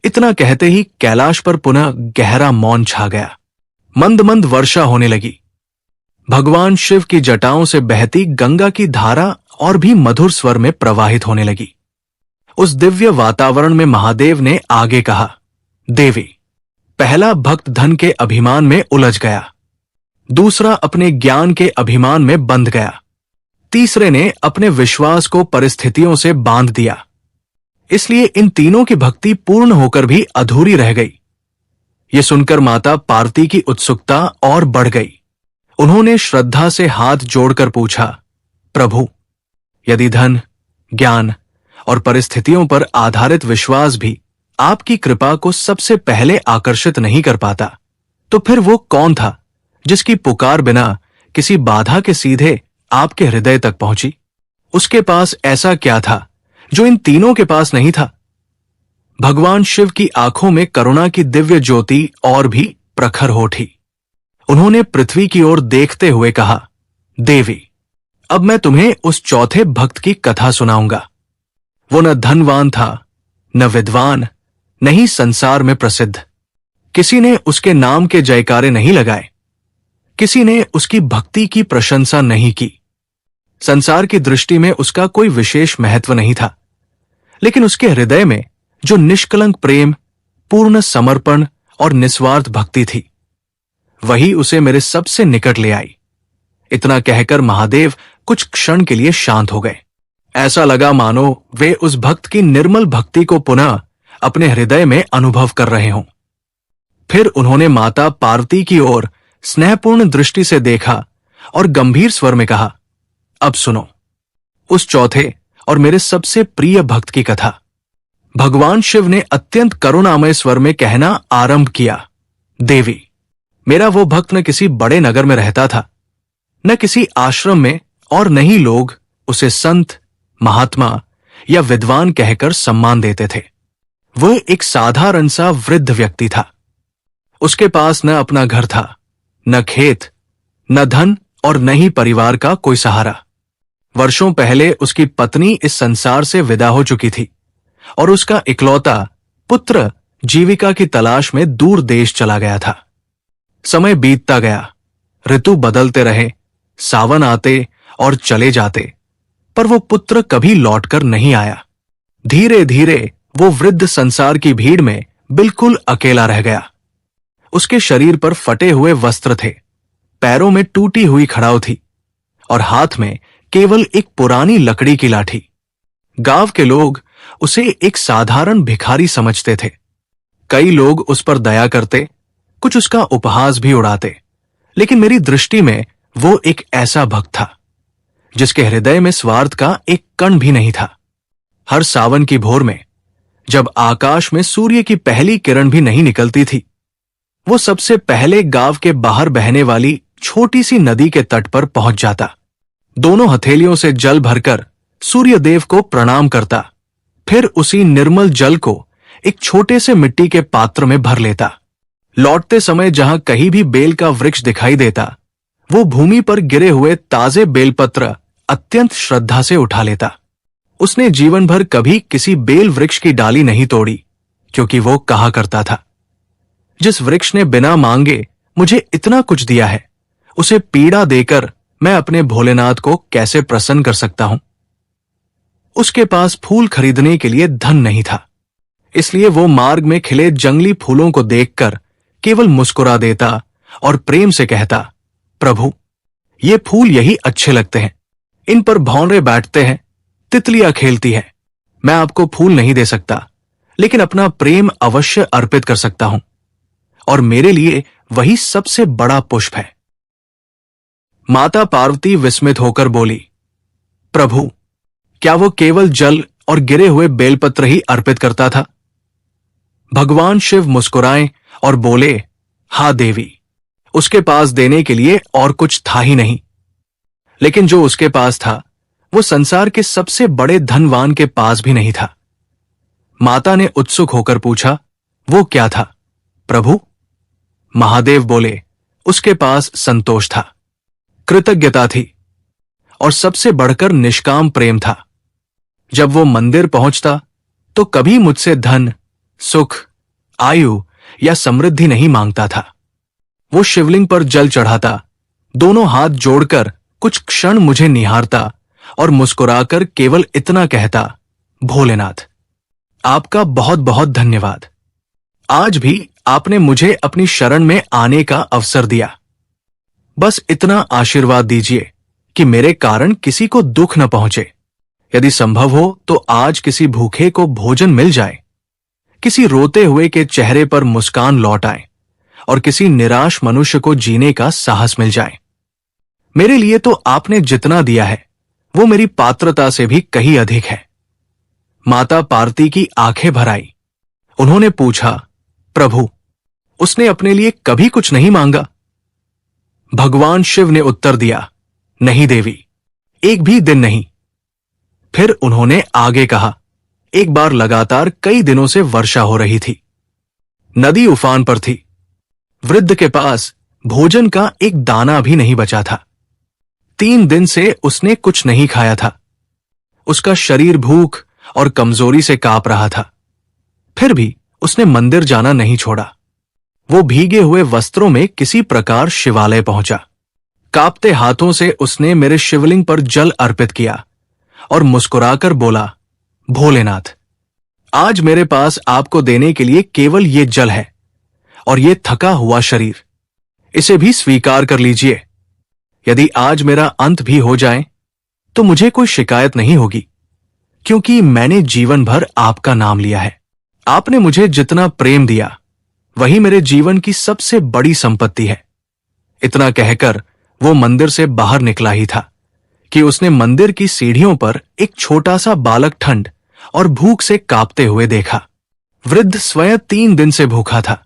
S1: इतना कहते ही कैलाश पर पुनः गहरा मौन छा गया। मंद मंद वर्षा होने लगी। भगवान शिव की जटाओं से बहती गंगा की धारा और भी मधुर स्वर में प्रवाहित होने लगी। उस दिव्य वातावरण में महादेव ने आगे कहा, देवी, पहला भक्त धन के अभिमान में उलझ गया, दूसरा अपने ज्ञान के अभिमान में बंध गया, तीसरे ने अपने विश्वास को परिस्थितियों से बांध दिया। इसलिए इन तीनों की भक्ति पूर्ण होकर भी अधूरी रह गई। ये सुनकर माता पार्वती की उत्सुकता और बढ़ गई। उन्होंने श्रद्धा से हाथ जोड़कर पूछा, प्रभु, यदि धन, ज्ञान और परिस्थितियों पर आधारित विश्वास भी आपकी कृपा को सबसे पहले आकर्षित नहीं कर पाता, तो फिर वो कौन था जिसकी पुकार बिना किसी बाधा के सीधे आपके हृदय तक पहुंची? उसके पास ऐसा क्या था जो इन तीनों के पास नहीं था? भगवान शिव की आंखों में करुणा की दिव्य ज्योति और भी प्रखर हो उठी। उन्होंने पृथ्वी की ओर देखते हुए कहा, देवी, अब मैं तुम्हें उस चौथे भक्त की कथा सुनाऊंगा। वो न धनवान था, न विद्वान, न ही संसार में प्रसिद्ध। किसी ने उसके नाम के जयकारे नहीं लगाए, किसी ने उसकी भक्ति की प्रशंसा नहीं की। संसार की दृष्टि में उसका कोई विशेष महत्व नहीं था, लेकिन उसके हृदय में जो निष्कलंक प्रेम, पूर्ण समर्पण और निस्वार्थ भक्ति थी, वही उसे मेरे सबसे निकट ले आई। इतना कहकर महादेव कुछ क्षण के लिए शांत हो गए। ऐसा लगा मानो वे उस भक्त की निर्मल भक्ति को पुनः अपने हृदय में अनुभव कर रहे हों। फिर उन्होंने माता पार्वती की ओर स्नेहपूर्ण दृष्टि से देखा और गंभीर स्वर में कहा, अब सुनो उस चौथे और मेरे सबसे प्रिय भक्त की कथा। भगवान शिव ने अत्यंत करुणामय स्वर में कहना आरंभ किया, देवी, मेरा वो भक्त न किसी बड़े नगर में रहता था, न किसी आश्रम में, और न ही लोग उसे संत, महात्मा या विद्वान कहकर सम्मान देते थे। वह एक साधारण सा वृद्ध व्यक्ति था। उसके पास न अपना घर था, न खेत, न धन और न ही परिवार का कोई सहारा। वर्षों पहले उसकी पत्नी इस संसार से विदा हो चुकी थी और उसका इकलौता पुत्र जीविका की तलाश में दूर देश चला गया था। समय बीतता गया, ऋतु बदलते रहे, सावन आते और चले जाते, पर वो पुत्र कभी लौटकर नहीं आया। धीरे धीरे वो वृद्ध संसार की भीड़ में बिल्कुल अकेला रह गया। उसके शरीर पर फटे हुए वस्त्र थे, पैरों में टूटी हुई खड़ाऊ थी और हाथ में केवल एक पुरानी लकड़ी की लाठी। गांव के लोग उसे एक साधारण भिखारी समझते थे। कई लोग उस पर दया करते, कुछ उसका उपहास भी उड़ाते, लेकिन मेरी दृष्टि में वो एक ऐसा भक्त था जिसके हृदय में स्वार्थ का एक कण भी नहीं था। हर सावन की भोर में, जब आकाश में सूर्य की पहली किरण भी नहीं निकलती थी, वो सबसे पहले गांव के बाहर बहने वाली छोटी सी नदी के तट पर पहुंच जाता। दोनों हथेलियों से जल भरकर सूर्य देव को प्रणाम करता, फिर उसी निर्मल जल को एक छोटे से मिट्टी के पात्र में भर लेता। लौटते समय जहां कहीं भी बेल का वृक्ष दिखाई देता, वो भूमि पर गिरे हुए ताजे बेलपत्र अत्यंत श्रद्धा से उठा लेता। उसने जीवन भर कभी किसी बेल वृक्ष की डाली नहीं तोड़ी, क्योंकि वो कहा करता था, जिस वृक्ष ने बिना मांगे मुझे इतना कुछ दिया है, उसे पीड़ा देकर मैं अपने भोलेनाथ को कैसे प्रसन्न कर सकता हूं। उसके पास फूल खरीदने के लिए धन नहीं था, इसलिए वो मार्ग में खिले जंगली फूलों को देखकर केवल मुस्कुरा देता और प्रेम से कहता, प्रभु, ये फूल यही अच्छे लगते हैं, इन पर भौंरे बैठते हैं, तितलियां खेलती है। मैं आपको फूल नहीं दे सकता, लेकिन अपना प्रेम अवश्य अर्पित कर सकता हूं, और मेरे लिए वही सबसे बड़ा पुष्प है। माता पार्वती विस्मित होकर बोली, प्रभु, क्या वो केवल जल और गिरे हुए बेलपत्र ही अर्पित करता था? भगवान शिव मुस्कुराए और बोले, हाँ देवी, उसके पास देने के लिए और कुछ था ही नहीं, लेकिन जो उसके पास था वो संसार के सबसे बड़े धनवान के पास भी नहीं था। माता ने उत्सुक होकर पूछा, वो क्या था प्रभु? महादेव बोले, उसके पास संतोष था, कृतज्ञता थी और सबसे बढ़कर निष्काम प्रेम था। जब वो मंदिर पहुंचता तो कभी मुझसे धन, सुख, आयु या समृद्धि नहीं मांगता था। वो शिवलिंग पर जल चढ़ाता, दोनों हाथ जोड़कर कुछ क्षण मुझे निहारता और मुस्कुराकर केवल इतना कहता, भोलेनाथ, आपका बहुत बहुत धन्यवाद। आज भी आपने मुझे अपनी शरण में आने का अवसर दिया। बस इतना आशीर्वाद दीजिए कि मेरे कारण किसी को दुख न पहुंचे। यदि संभव हो तो आज किसी भूखे को भोजन मिल जाए, किसी रोते हुए के चेहरे पर मुस्कान लौट आए और किसी निराश मनुष्य को जीने का साहस मिल जाए। मेरे लिए तो आपने जितना दिया है वो मेरी पात्रता से भी कहीं अधिक है। माता पार्वती की आंखें भर आई। उन्होंने पूछा, प्रभु, उसने अपने लिए कभी कुछ नहीं मांगा? भगवान शिव ने उत्तर दिया, नहीं देवी, एक भी दिन नहीं। फिर उन्होंने आगे कहा, एक बार लगातार कई दिनों से वर्षा हो रही थी, नदी उफान पर थी, वृद्ध के पास भोजन का एक दाना भी नहीं बचा था। 3 दिन से उसने कुछ नहीं खाया था। उसका शरीर भूख और कमजोरी से कांप रहा था। फिर भी उसने मंदिर जाना नहीं छोड़ा। वो भीगे हुए वस्त्रों में किसी प्रकार शिवालय पहुंचा। कांपते हाथों से उसने मेरे शिवलिंग पर जल अर्पित किया और मुस्कुराकर बोला, भोलेनाथ, आज मेरे पास आपको देने के लिए केवल ये जल है और ये थका हुआ शरीर, इसे भी स्वीकार कर लीजिए। यदि आज मेरा अंत भी हो जाए तो मुझे कोई शिकायत नहीं होगी, क्योंकि मैंने जीवन भर आपका नाम लिया है। आपने मुझे जितना प्रेम दिया वही मेरे जीवन की सबसे बड़ी संपत्ति है। इतना कहकर वो मंदिर से बाहर निकला ही था कि उसने मंदिर की सीढ़ियों पर एक छोटा सा बालक ठंड और भूख से कांपते हुए देखा। वृद्ध स्वयं 3 दिन से भूखा था,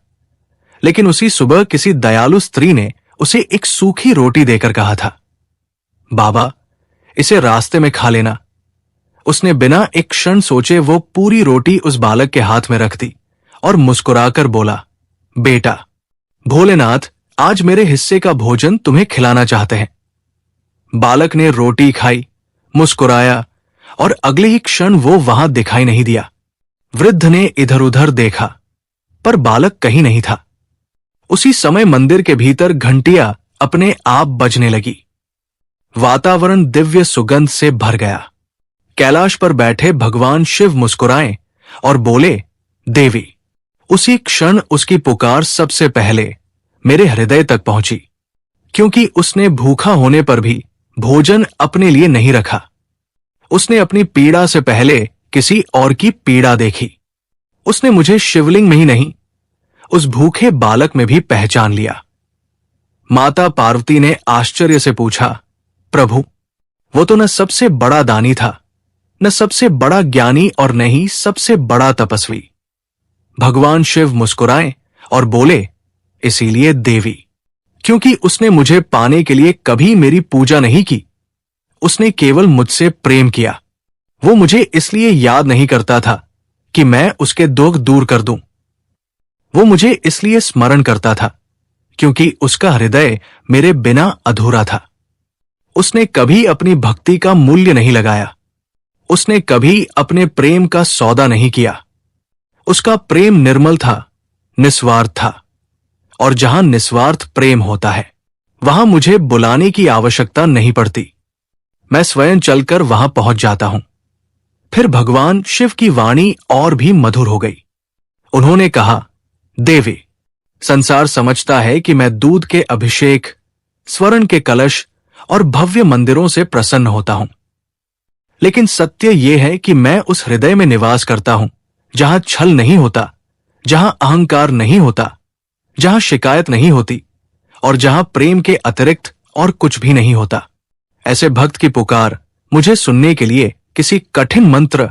S1: लेकिन उसी सुबह किसी दयालु स्त्री ने उसे एक सूखी रोटी देकर कहा था, बाबा, इसे रास्ते में खा लेना। उसने बिना एक क्षण सोचे वो पूरी रोटी उस बालक के हाथ में रख दी और मुस्कुराकर बोला, बेटा, भोलेनाथ आज मेरे हिस्से का भोजन तुम्हें खिलाना चाहते हैं। बालक ने रोटी खाई, मुस्कुराया और अगले ही क्षण वो वहां दिखाई नहीं दिया। वृद्ध ने इधर उधर देखा, पर बालक कहीं नहीं था। उसी समय मंदिर के भीतर घंटियां अपने आप बजने लगी। वातावरण दिव्य सुगंध से भर गया। कैलाश पर बैठे भगवान शिव मुस्कुराए और बोले, देवी। उसी क्षण उसकी पुकार सबसे पहले मेरे हृदय तक पहुंची, क्योंकि उसने भूखा होने पर भी भोजन अपने लिए नहीं रखा। उसने अपनी पीड़ा से पहले किसी और की पीड़ा देखी। उसने मुझे शिवलिंग में ही नहीं, उस भूखे बालक में भी पहचान लिया। माता पार्वती ने आश्चर्य से पूछा, प्रभु, वो तो न सबसे बड़ा दानी था, न सबसे बड़ा ज्ञानी और न ही सबसे बड़ा तपस्वी। भगवान शिव मुस्कुराए और बोले, इसीलिए देवी, क्योंकि उसने मुझे पाने के लिए कभी मेरी पूजा नहीं की। उसने केवल मुझसे प्रेम किया। वो मुझे इसलिए याद नहीं करता था कि मैं उसके दुख दूर कर दूं। वो मुझे इसलिए स्मरण करता था क्योंकि उसका हृदय मेरे बिना अधूरा था। उसने कभी अपनी भक्ति का मूल्य नहीं लगाया। उसने कभी अपने प्रेम का सौदा नहीं किया। उसका प्रेम निर्मल था, निस्वार्थ था। और जहां निस्वार्थ प्रेम होता है, वहां मुझे बुलाने की आवश्यकता नहीं पड़ती। मैं स्वयं चलकर वहां पहुंच जाता हूं। फिर भगवान शिव की वाणी और भी मधुर हो गई। उन्होंने कहा, देवी, संसार समझता है कि मैं दूध के अभिषेक, स्वर्ण के कलश और भव्य मंदिरों से प्रसन्न होता हूं। लेकिन सत्य यह है कि मैं उस हृदय में निवास करता हूं जहां छल नहीं होता, जहां अहंकार नहीं होता, जहां शिकायत नहीं होती और जहां प्रेम के अतिरिक्त और कुछ भी नहीं होता। ऐसे भक्त की पुकार मुझे सुनने के लिए किसी कठिन मंत्र,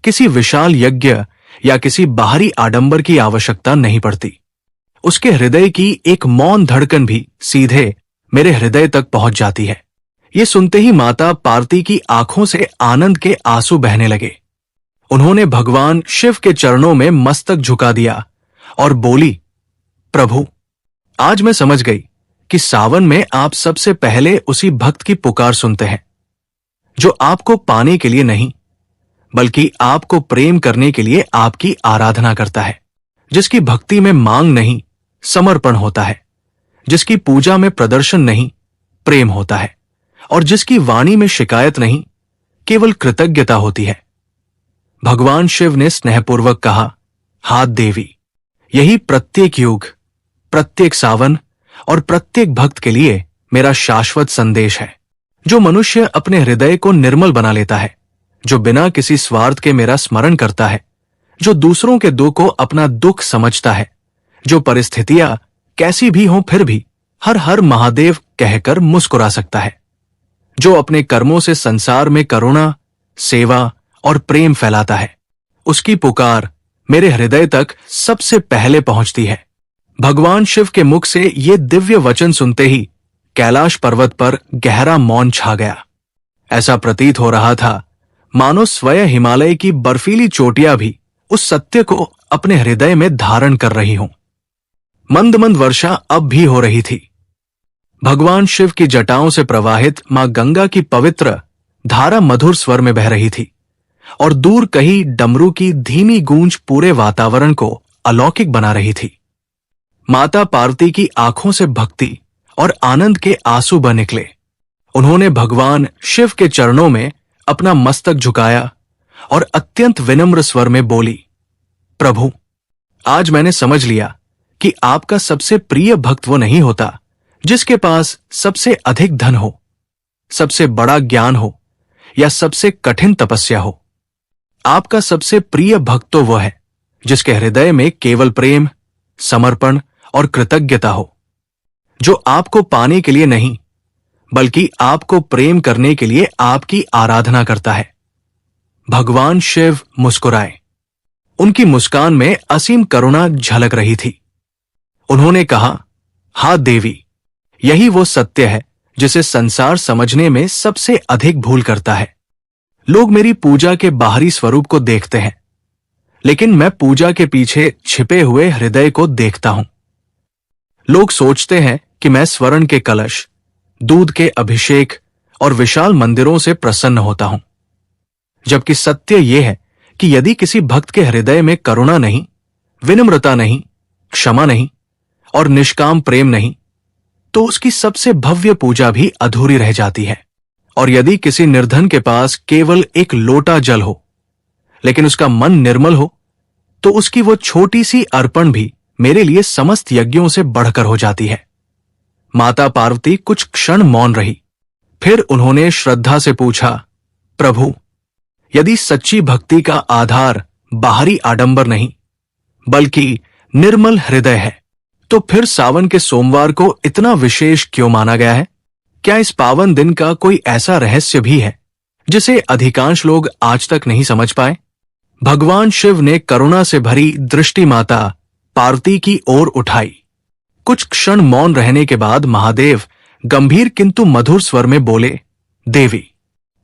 S1: किसी विशाल यज्ञ या किसी बाहरी आडंबर की आवश्यकता नहीं पड़ती। उसके हृदय की एक मौन धड़कन भी सीधे मेरे हृदय तक पहुंच जाती है। ये सुनते ही माता पार्वती की आंखों से आनंद के आंसू बहने लगे। उन्होंने भगवान शिव के चरणों में मस्तक झुका दिया और बोली, प्रभु, आज मैं समझ गई कि सावन में आप सबसे पहले उसी भक्त की पुकार सुनते हैं जो आपको पाने के लिए नहीं, बल्कि आपको प्रेम करने के लिए आपकी आराधना करता है, जिसकी भक्ति में मांग नहीं, समर्पण होता है, जिसकी पूजा में प्रदर्शन नहीं, प्रेम होता है, और जिसकी वाणी में शिकायत नहीं, केवल कृतज्ञता होती है। भगवान शिव ने स्नेहपूर्वक कहा, हाथ देवी, यही प्रत्येक युग, प्रत्येक सावन और प्रत्येक भक्त के लिए मेरा शाश्वत संदेश है। जो मनुष्य अपने हृदय को निर्मल बना लेता है, जो बिना किसी स्वार्थ के मेरा स्मरण करता है, जो दूसरों के दुख को अपना दुख समझता है, जो परिस्थितियां कैसी भी हों फिर भी हर हर महादेव कहकर मुस्कुरा सकता है, जो अपने कर्मों से संसार में करुणा, सेवा और प्रेम फैलाता है, उसकी पुकार मेरे हृदय तक सबसे पहले पहुंचती है। भगवान शिव के मुख से ये दिव्य वचन सुनते ही कैलाश पर्वत पर गहरा मौन छा गया। ऐसा प्रतीत हो रहा था मानो स्वयं हिमालय की बर्फीली चोटियां भी उस सत्य को अपने हृदय में धारण कर रही हों। मंद मंद वर्षा अब भी हो रही थी। भगवान शिव की जटाओं से प्रवाहित मां गंगा की पवित्र धारा मधुर स्वर में बह रही थी और दूर कहीं डमरू की धीमी गूंज पूरे वातावरण को अलौकिक बना रही थी। माता पार्वती की आंखों से भक्ति और आनंद के आंसू बह निकले। उन्होंने भगवान शिव के चरणों में अपना मस्तक झुकाया और अत्यंत विनम्र स्वर में बोली, प्रभु, आज मैंने समझ लिया कि आपका सबसे प्रिय भक्त वो नहीं होता जिसके पास सबसे अधिक धन हो, सबसे बड़ा ज्ञान हो या सबसे कठिन तपस्या हो। आपका सबसे प्रिय भक्त तो वो है जिसके हृदय में केवल प्रेम, समर्पण और कृतज्ञता हो, जो आपको पाने के लिए नहीं बल्कि आपको प्रेम करने के लिए आपकी आराधना करता है। भगवान शिव मुस्कुराए। उनकी मुस्कान में असीम करुणा झलक रही थी। उन्होंने कहा, हाँ देवी, यही वो सत्य है जिसे संसार समझने में सबसे अधिक भूल करता है। लोग मेरी पूजा के बाहरी स्वरूप को देखते हैं, लेकिन मैं पूजा के पीछे छिपे हुए हृदय को देखता हूं। लोग सोचते हैं कि मैं स्वर्ण के कलश, दूध के अभिषेक और विशाल मंदिरों से प्रसन्न होता हूं, जबकि सत्य यह है कि यदि किसी भक्त के हृदय में करुणा नहीं, विनम्रता नहीं, क्षमा नहीं और निष्काम प्रेम नहीं, तो उसकी सबसे भव्य पूजा भी अधूरी रह जाती है। और यदि किसी निर्धन के पास केवल एक लोटा जल हो, लेकिन उसका मन निर्मल हो, तो उसकी वो छोटी सी अर्पण भी मेरे लिए समस्त यज्ञों से बढ़कर हो जाती है। माता पार्वती कुछ क्षण मौन रही। फिर उन्होंने श्रद्धा से पूछा, प्रभु, यदि सच्ची भक्ति का आधार बाहरी आडंबर नहीं बल्कि निर्मल हृदय है, तो फिर सावन के सोमवार को इतना विशेष क्यों माना गया है? क्या इस पावन दिन का कोई ऐसा रहस्य भी है जिसे अधिकांश लोग आज तक नहीं समझ पाए? भगवान शिव ने करुणा से भरी दृष्टि माता पार्वती की ओर उठाई। कुछ क्षण मौन रहने के बाद महादेव गंभीर किंतु मधुर स्वर में बोले, देवी,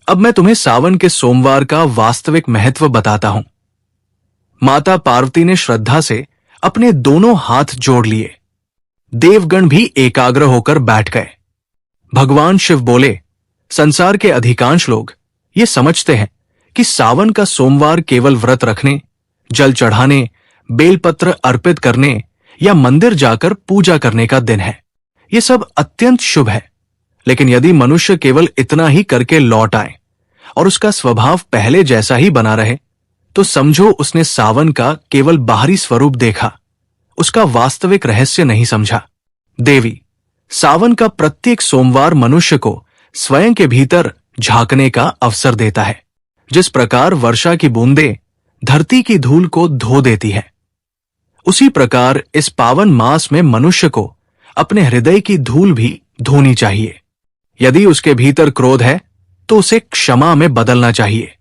S1: अब मैं तुम्हें सावन के सोमवार का वास्तविक महत्व बताता हूं। माता पार्वती ने श्रद्धा से अपने दोनों हाथ जोड़ लिए। देवगण भी एकाग्र होकर बैठ गए। भगवान शिव बोले, संसार के अधिकांश लोग ये समझते हैं कि सावन का सोमवार केवल व्रत रखने, जल चढ़ाने, बेलपत्र अर्पित करने या मंदिर जाकर पूजा करने का दिन है। ये सब अत्यंत शुभ है, लेकिन यदि मनुष्य केवल इतना ही करके लौट आए और उसका स्वभाव पहले जैसा ही बना रहे, तो समझो उसने सावन का केवल बाहरी स्वरूप देखा, उसका वास्तविक रहस्य नहीं समझा। देवी, सावन का प्रत्येक सोमवार मनुष्य को स्वयं के भीतर झांकने का अवसर देता है। जिस प्रकार वर्षा की बूंदें धरती की धूल को धो देती है, उसी प्रकार इस पावन मास में मनुष्य को अपने हृदय की धूल भी धोनी चाहिए। यदि उसके भीतर क्रोध है तो उसे क्षमा में बदलना चाहिए।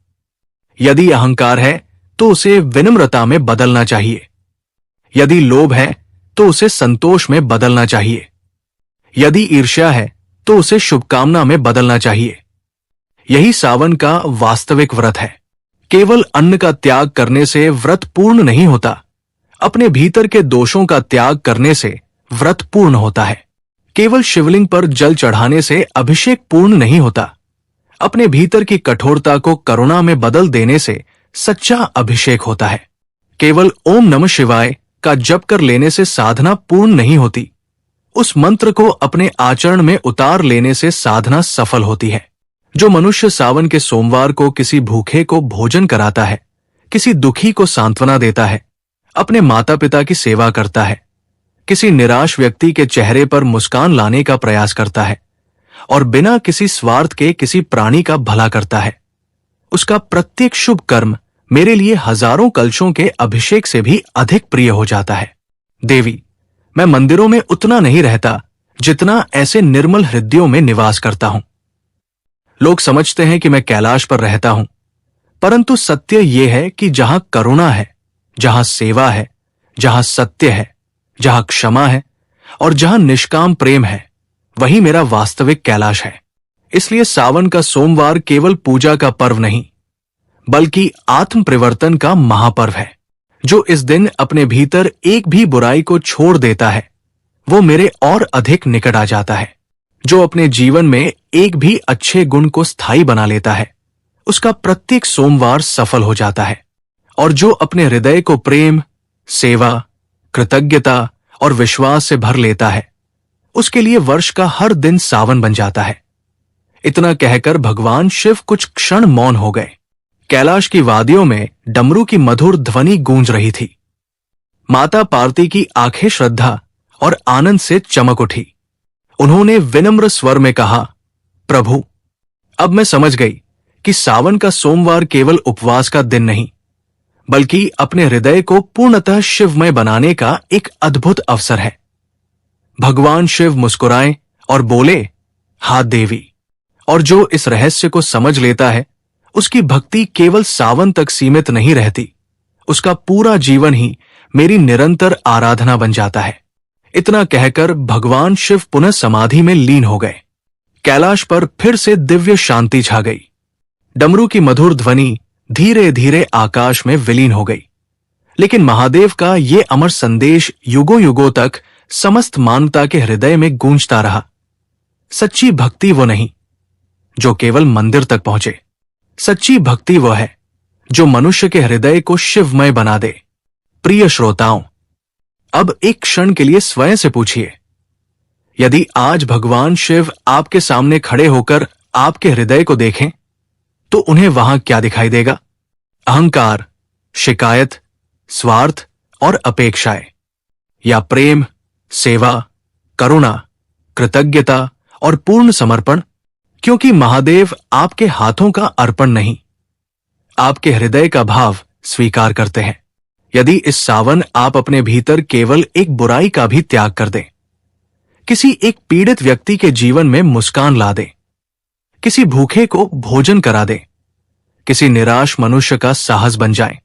S1: यदि अहंकार है तो उसे विनम्रता में बदलना चाहिए। यदि लोभ है तो उसे संतोष में बदलना चाहिए। यदि ईर्ष्या है तो उसे शुभकामना में बदलना चाहिए। यही सावन का वास्तविक व्रत है। केवल अन्न का त्याग करने से व्रत पूर्ण नहीं होता। अपने भीतर के दोषों का त्याग करने से व्रत पूर्ण होता है। केवल शिवलिंग पर जल चढ़ाने से अभिषेक पूर्ण नहीं होता। अपने भीतर की कठोरता को करुणा में बदल देने से सच्चा अभिषेक होता है। केवल ओम नमः शिवाय का जप कर लेने से साधना पूर्ण नहीं होती। उस मंत्र को अपने आचरण में उतार लेने से साधना सफल होती है। जो मनुष्य सावन के सोमवार को किसी भूखे को भोजन कराता है, किसी दुखी को सांत्वना देता है, अपने माता पिता की सेवा करता है, किसी निराश व्यक्ति के चेहरे पर मुस्कान लाने का प्रयास करता है और बिना किसी स्वार्थ के किसी प्राणी का भला करता है, उसका प्रत्येक शुभ कर्म मेरे लिए हजारों कलशों के अभिषेक से भी अधिक प्रिय हो जाता है। देवी, मैं मंदिरों में उतना नहीं रहता जितना ऐसे निर्मल हृदयों में निवास करता हूं। लोग समझते हैं कि मैं कैलाश पर रहता हूं, परंतु सत्य यह है कि जहां करुणा है, जहां सेवा है, जहां सत्य है, जहां क्षमा है और जहां निष्काम प्रेम है, वही मेरा वास्तविक कैलाश है। इसलिए सावन का सोमवार केवल पूजा का पर्व नहीं बल्कि आत्म परिवर्तन का महापर्व है। जो इस दिन अपने भीतर एक भी बुराई को छोड़ देता है, वो मेरे और अधिक निकट आ जाता है। जो अपने जीवन में एक भी अच्छे गुण को स्थायी बना लेता है, उसका प्रत्येक सोमवार सफल हो जाता है। और जो अपने हृदय को प्रेम, सेवा, कृतज्ञता और विश्वास से भर लेता है, उसके लिए वर्ष का हर दिन सावन बन जाता है। इतना कहकर भगवान शिव कुछ क्षण मौन हो गए। कैलाश की वादियों में डमरू की मधुर ध्वनि गूंज रही थी। माता पार्वती की आंखें श्रद्धा और आनंद से चमक उठी। उन्होंने विनम्र स्वर में कहा, प्रभु, अब मैं समझ गई कि सावन का सोमवार केवल उपवास का दिन नहीं बल्कि अपने हृदय को पूर्णतः शिवमय बनाने का एक अद्भुत अवसर है। भगवान शिव मुस्कुराए और बोले, हाँ देवी। और जो इस रहस्य को समझ लेता है, उसकी भक्ति केवल सावन तक सीमित नहीं रहती, उसका पूरा जीवन ही मेरी निरंतर आराधना बन जाता है। इतना कहकर भगवान शिव पुनः समाधि में लीन हो गए। कैलाश पर फिर से दिव्य शांति छा गई। डमरू की मधुर ध्वनि धीरे धीरे आकाश में विलीन हो गई। लेकिन महादेव का ये अमर संदेश युगों युगों तक समस्त मानवता के हृदय में गूंजता रहा। सच्ची भक्ति वो नहीं जो केवल मंदिर तक पहुंचे, सच्ची भक्ति वो है जो मनुष्य के हृदय को शिवमय बना दे। प्रिय श्रोताओं, अब एक क्षण के लिए स्वयं से पूछिए, यदि आज भगवान शिव आपके सामने खड़े होकर आपके हृदय को देखें, तो उन्हें वहां क्या दिखाई देगा? अहंकार, शिकायत, स्वार्थ और अपेक्षाएं, या प्रेम, सेवा, करुणा, कृतज्ञता और पूर्ण समर्पण? क्योंकि महादेव आपके हाथों का अर्पण नहीं, आपके हृदय का भाव स्वीकार करते हैं। यदि इस सावन आप अपने भीतर केवल एक बुराई का भी त्याग कर दें, किसी एक पीड़ित व्यक्ति के जीवन में मुस्कान ला दें, किसी भूखे को भोजन करा दें, किसी निराश मनुष्य का साहस बन जाएं,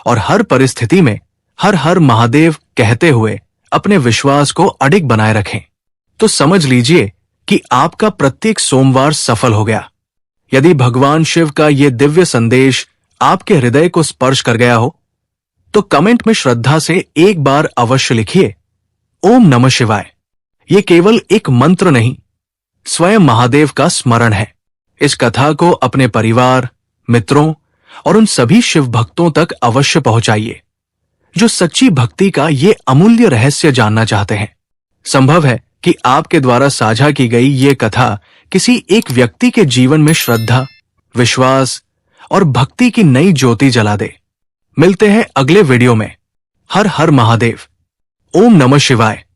S1: और हर परिस्थिति में हर हर महादेव कहते हुए अपने विश्वास को अडिग बनाए रखें, तो समझ लीजिए कि आपका प्रत्येक सोमवार सफल हो गया। यदि भगवान शिव का यह दिव्य संदेश आपके हृदय को स्पर्श कर गया हो, तो कमेंट में श्रद्धा से एक बार अवश्य लिखिए, ओम नमः शिवाय। ये केवल एक मंत्र नहीं, स्वयं महादेव का स्मरण है। इस कथा को अपने परिवार, मित्रों और उन सभी शिव भक्तों तक अवश्य पहुंचाइए जो सच्ची भक्ति का ये अमूल्य रहस्य जानना चाहते हैं। संभव है कि आपके द्वारा साझा की गई ये कथा किसी एक व्यक्ति के जीवन में श्रद्धा, विश्वास और भक्ति की नई ज्योति जला दे। मिलते हैं अगले वीडियो में। हर हर महादेव। ओम नमः शिवाय।